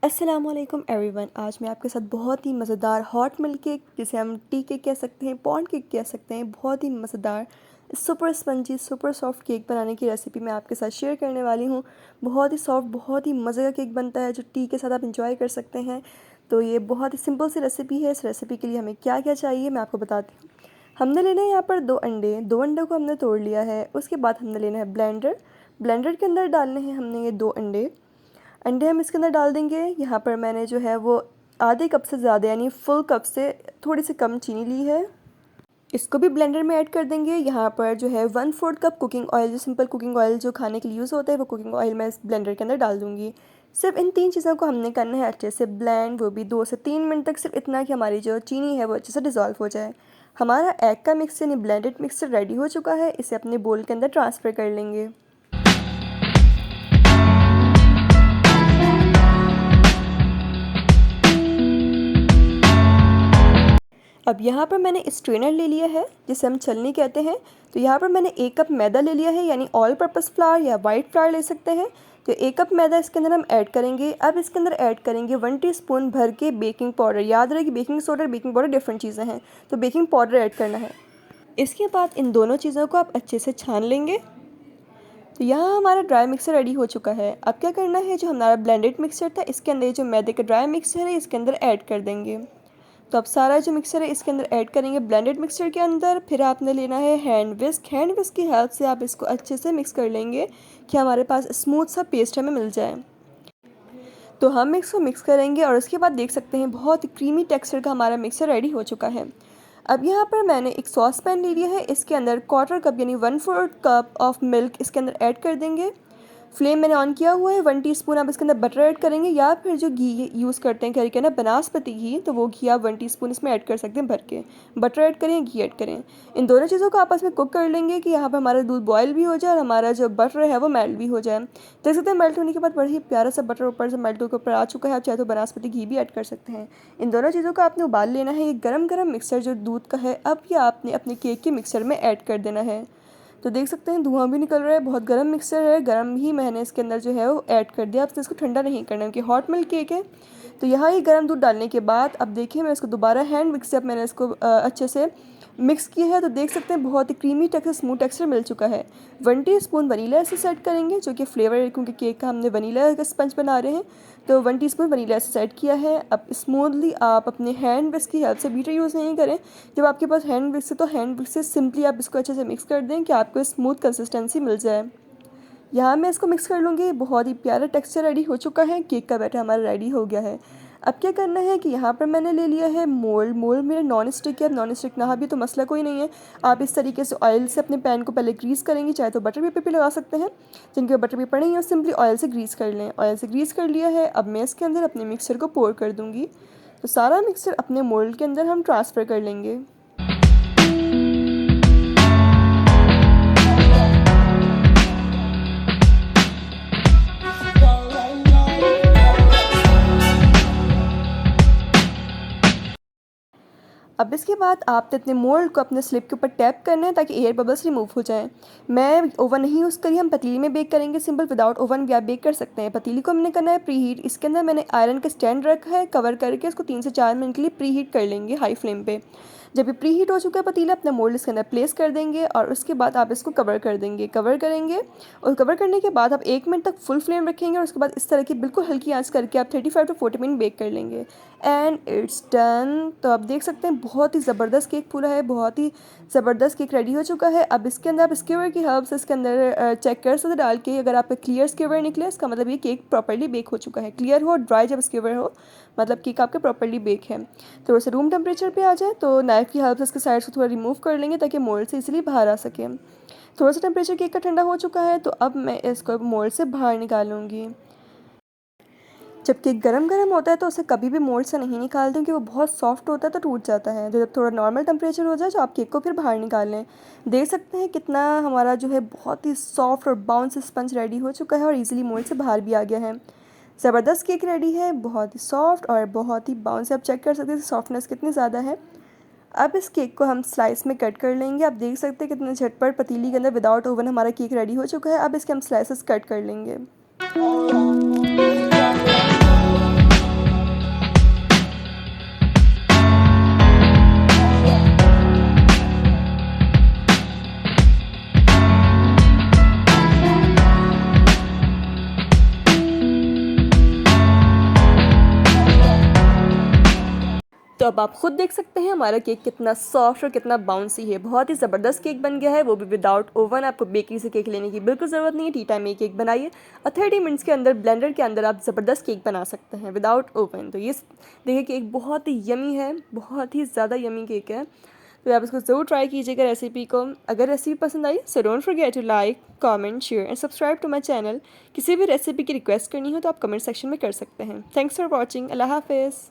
अस्सलामुअलैकुम एवरीवन। आज मैं आपके साथ बहुत ही मज़ेदार हॉट मिल्क केक, जिसे हम टी केक कह सकते हैं, पॉन्ड केक कह सकते हैं, बहुत ही मज़ेदार super spongy super soft cake बनाने की रेसिपी मैं आपके साथ शेयर करने वाली हूँ। बहुत ही सॉफ्ट, बहुत ही मज़े का केक बनता है जो टी के साथ आप इंजॉय कर सकते हैं। तो ये बहुत ही सिंपल सी रेसिपी है। इस रेसिपी के लिए हमें क्या क्या चाहिए मैं आपको बताती हूँ। हमने लेना है यहाँ पर 2 अंडे को हमने तोड़ लिया है। उसके बाद हमने लेना है ब्लेंडर के अंदर डालने हैं हमने ये 2 अंडे। हम इसके अंदर डाल देंगे। यहाँ पर मैंने जो है वो आधे कप से ज़्यादा यानी फुल कप से थोड़ी सी कम चीनी ली है। इसको भी ब्लेंडर में ऐड कर देंगे। यहाँ पर जो है 1/4 कप कुकिंग ऑयल, जो सिंपल कुकिंग ऑयल जो खाने के लिए यूज़ होता है, वो कुकिंग ऑयल मैं इस ब्लेंडर के अंदर डाल दूँगी। सिर्फ इन 3 चीज़ों को हमने करना है अच्छे से ब्लेंड, वो भी 2 से 3 मिनट तक। सिर्फ इतना कि हमारी जो चीनी है वो अच्छे से डिज़ोल्व हो जाए। हमारा एग का मिक्स यानी ब्लेंडेड मिक्सचर रेडी हो चुका है। इसे अपने बोल के अंदर ट्रांसफ़र कर लेंगे। अब यहाँ पर मैंने स्ट्रेनर ले लिया है, जिसे हम छलनी कहते हैं। तो यहाँ पर मैंने 1 कप मैदा ले लिया है, यानी ऑल पर्पस फ्लावर या वाइट फ्लावर ले सकते हैं। तो 1 कप मैदा इसके अंदर हम ऐड करेंगे। अब इसके अंदर ऐड करेंगे 1 टीस्पून भर के बेकिंग पाउडर। याद रहे कि बेकिंग सोडा और बेकिंग पाउडर डिफरेंट चीज़ें हैं, तो बेकिंग पाउडर ऐड करना है। इसके बाद इन दोनों चीज़ों को आप अच्छे से छान लेंगे। तो यहाँ हमारा ड्राई मिक्सर रेडी हो चुका है। अब क्या करना है, जो हमारा ब्लेंडेड मिक्सचर था, इसके अंदर जो मैदे का ड्राई मिक्सचर है इसके अंदर ऐड कर देंगे। तो अब सारा जो मिक्सर है इसके अंदर ऐड करेंगे ब्लेंडेड मिक्सचर के अंदर। फिर आपने लेना है हैंड विस्क की हेल्प से आप इसको अच्छे से मिक्स कर लेंगे कि हमारे पास स्मूथ सा पेस्ट हमें मिल जाए। तो हम इसको मिक्स करेंगे और उसके बाद देख सकते हैं बहुत ही क्रीमी टेक्सचर का हमारा मिक्सर रेडी हो चुका है। अब यहाँ पर मैंने एक सॉस पैन ले लिया है। इसके अंदर 1/4 कप यानी 1/4 कप ऑफ मिल्क इसके अंदर ऐड कर देंगे। फ्लेम मैंने ऑन किया हुआ है। 1 टीस्पून आप इसके अंदर बटर ऐड करेंगे, या फिर जो घी यूज़ करते हैं घर के ना बनास्पति घी, तो वो घी आप 1 टीस्पून इसमें ऐड कर सकते हैं भर के। बटर ऐड करें, घी ऐड करें। इन दोनों चीज़ों को आपस में कुक कर लेंगे कि यहाँ पर हमारा दूध बॉयल भी हो जाए और हमारा जो बटर है वो मेल्ट भी हो जाए। देख सकते हैं मेल्ट होने के बाद बड़ा ही प्यारा सा बटर ऊपर से मेल्ट होकर ऊपर आ चुका है। आप चाहे तो बनास्पति घी भी ऐड कर सकते हैं। इन दोनों चीज़ों को आपने उबाल लेना है। ये गरम गरम मिक्सर जो दूध का है, अब ये आपने अपने केक के मिक्सर में ऐड कर देना है। तो देख सकते हैं धुआं भी निकल रहा है। बहुत गर्म मिक्सर है, गर्म ही मैंने इसके अंदर जो है वो ऐड कर दिया। आपसे इसको ठंडा नहीं करना है क्योंकि हॉट मिल्क केक है। तो यहाँ ये गर्म दूध डालने के बाद अब देखिए मैं इसको दोबारा हैंड मिक्स से अब मैंने इसको अच्छे से मिक्स किया है। तो देख सकते हैं बहुत ही क्रीमी टेक्सचर, स्मूथ टेक्सचर मिल चुका है। 1 टीस्पून वनीला एसेंस ऐड करेंगे, जो कि फ्लेवर है, क्योंकि केक का हमने वनीला का स्पंज बना रहे हैं। तो 1 टीस्पून वनीला एसेंस ऐड किया है। अब स्मूथली आप अपने हैंड विस्क की हेल्प से, बीटर यूज़ नहीं करें। जब आपके पास हैंड विस्क है तो हैंड विस्क से सिंपली आप इसको अच्छे से मिक्स कर दें कि आपको स्मूथ कंसिस्टेंसी मिल जाए। यहाँ मैं इसको मिक्स कर लूँगी। बहुत ही प्यारा टेक्सचर रेडी हो चुका है। केक का बैटर हमारा रेडी हो गया है। अब क्या करना है कि यहाँ पर मैंने ले लिया है मोल्ड मेरा नॉन स्टिक है। अब नॉन स्टिक ना भी तो मसला कोई नहीं है। आप इस तरीके से ऑयल से अपने पैन को पहले ग्रीस करेंगे, चाहे तो बटर पेपर भी लगा सकते हैं। जिनके बटर पेपर नहीं है सिंपली ऑयल से ग्रीस कर लें। ऑयल से ग्रीस कर लिया है। अब मैं इसके अंदर अपने मिक्सर को पोर कर दूँगी। तो सारा मिक्सर अपने मोल्ड के अंदर हम ट्रांसफ़र कर लेंगे। अब इसके बाद आपने अपने मोल्ड को अपने स्लिप के ऊपर टैप करना है ताकि एयर बबल्स रिमूव हो जाएं। मैं ओवन नहीं यूज़ करी, हम पतीली में बेक करेंगे। सिंपल विदाउट ओवन भी आप बेक कर सकते हैं। पतीली को हमने करना है प्री हीट। इसके अंदर मैंने आयरन का स्टैंड रखा है, कवर करके इसको 3 से 4 मिनट के लिए प्री हीट कर लेंगे हाई फ्लेम पे। जब ये प्री हीट हो चुका है पतीला, अपना मोल्ड इसके अंदर प्लेस कर देंगे और उसके बाद आप इसको कवर कर देंगे, कवर करेंगे। और कवर करने के बाद आप 1 मिनट तक फुल फ्लेम रखेंगे और उसके बाद इस तरह की बिल्कुल हल्की आंच करके आप 35 to 40 मिनट बेक कर लेंगे। And it's done. तो आप देख सकते हैं बहुत ही ज़बरदस्त केक फूला है, बहुत ही ज़बरदस्त केक रेडी हो चुका है। अब इसके अंदर आप स्क्यूवर की हेल्प से इसके अंदर चेक कर सकते डाल के। अगर आपका क्लियर स्क्यूवर निकले इसका मतलब ये केक प्रॉपर्ली बेक हो चुका है। क्लियर हो, ड्राई जब स्क्यूवर हो, मतलब केक आपका प्रॉपर्ली बेक है। थोड़ा सा रूम टेम्परेचर पे आ जाए तो नाइफ़ की हेल्प से इसके साइड्स को थोड़ा रिमूव कर लेंगे ताकि मोल्ड से इजीली बाहर आ सके। थोड़ा सा टेम्परेचर केक का ठंडा हो चुका है, तो अब मैं इसको मोल्ड से बाहर निकालूंगी। जब केक गरम गरम होता है तो उसे कभी भी मोल्ड से नहीं निकाल दें, क्योंकि वो बहुत सॉफ्ट होता है तो टूट जाता है। तो जब थोड़ा नॉर्मल टेम्परेचर हो जाए तो आप केक को फिर बाहर निकाल लें। देख सकते हैं कितना हमारा जो है बहुत ही सॉफ्ट और बाउंस स्पंज रेडी हो चुका है और इजीली मोल्ड से बाहर भी आ गया है। ज़बरदस्त केक रेडी है, बहुत ही सॉफ्ट और बहुत ही बाउंस। आप चेक कर सकते हैं सॉफ्टनेस कितनी ज़्यादा है। अब इस केक को हम स्लाइस में कट कर लेंगे। आप देख सकते हैं कितने झटपट पतीली के अंदर विदाउट ओवन हमारा केक रेडी हो चुका है। अब इसके हम स्लाइसेस कट कर लेंगे। तो अब आप खुद देख सकते हैं हमारा केक कितना सॉफ्ट और कितना बाउंसी है। बहुत ही ज़बरदस्त केक बन गया है, वो भी विदाउट ओवन। आपको बेकरी से केक लेने की बिल्कुल ज़रूरत नहीं है। टी टाइम में केक बनाइए और 30 मिनट्स के अंदर ब्लेंडर के अंदर आप ज़बरदस्त केक बना सकते हैं विदाउट ओवन। तो ये देखिए केक बहुत ही यमी है, बहुत ही ज़्यादा यमी केक है। तो आप इसको ज़रूर ट्राई कीजिएगा रेसिपी को। अगर रेसिपी पसंद आई so don't forget to like, comment, share and subscribe to my channel. किसी भी रेसिपी की रिक्वेस्ट करनी हो तो आप कमेंट सेक्शन में कर सकते हैं। Thanks for watching. अल्लाह हाफिज़।